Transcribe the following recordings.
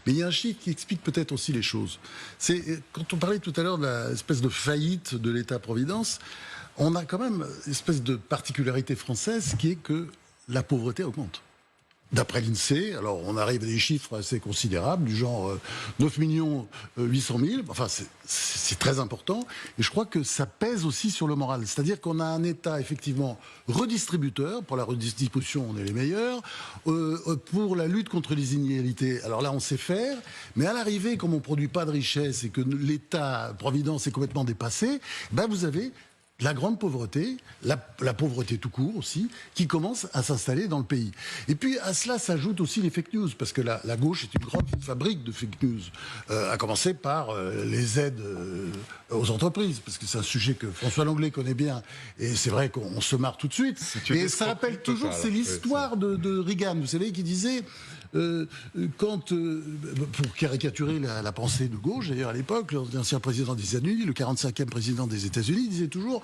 Mais il y a un chiffre qui explique peut-être aussi les choses. C'est quand on parlait tout à l'heure de l'espèce de faillite de l'État-providence, on a quand même une espèce de particularité française qui est que la pauvreté augmente. D'après l'INSEE, alors on arrive à des chiffres assez considérables, du genre 9 800 000, enfin c'est très important, et je crois que ça pèse aussi sur le moral. C'est-à-dire qu'on a un État effectivement redistributeur, pour la redistribution on est les meilleurs, pour la lutte contre les inégalités, alors là on sait faire, mais à l'arrivée, comme on ne produit pas de richesse et que l'État-providence est complètement dépassé, ben vous avez la grande pauvreté, la pauvreté tout court aussi, qui commence à s'installer dans le pays. Et puis à cela s'ajoutent aussi les fake news, parce que la gauche est une grande fabrique de fake news, à commencer par les aides aux entreprises, parce que c'est un sujet que François Langlais connaît bien, et c'est vrai qu'on se marre tout de suite. Et ça rappelle toujours, c'est l'histoire de Reagan, vous savez, qui disait... pour caricaturer la pensée de gauche, d'ailleurs à l'époque, l'ancien président des États-Unis, le 45e président des États-Unis, disait toujours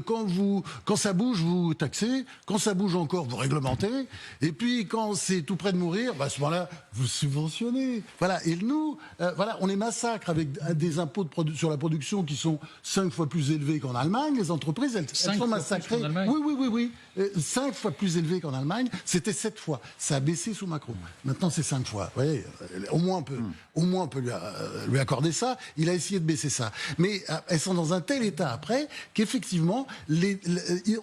quand ça bouge, vous taxez, quand ça bouge encore, vous réglementez, et puis quand c'est tout près de mourir, à ce moment-là, vous subventionnez. Voilà. Et nous, voilà, on les massacre avec des impôts sur la production qui sont 5 fois plus élevés qu'en Allemagne. Les entreprises, elles sont massacrées. Oui. 5 fois plus élevés qu'en Allemagne. C'était 7 fois. Ça a baissé sous Macron. Maintenant, c'est 5 fois. Vous voyez, au moins on peut lui accorder ça. Il a essayé de baisser ça. Mais elles sont dans un tel état après qu'effectivement,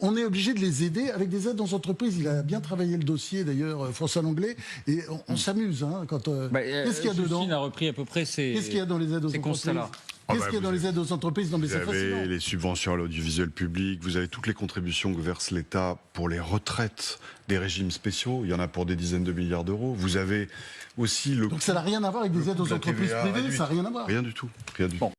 on est obligé de les aider avec des aides aux entreprises. Il a bien travaillé le dossier, d'ailleurs, François Langlais. Et on s'amuse. Hein, qu'est-ce qu'il y a dedans ? a repris à peu près Qu'est-ce qu'il y a dans les aides aux entreprises ? Qu'est-ce qu'il y a dans les aides aux entreprises ? Non, mais c'est fascinant. Vous avez les subventions à l'audiovisuel public, vous avez toutes les contributions que verse l'État pour les retraites des régimes spéciaux, il y en a pour des dizaines de milliards d'euros. Vous avez aussi le... Donc ça n'a rien à voir avec des aides aux entreprises privées, ça n'a rien à voir. Rien du tout. Rien du tout.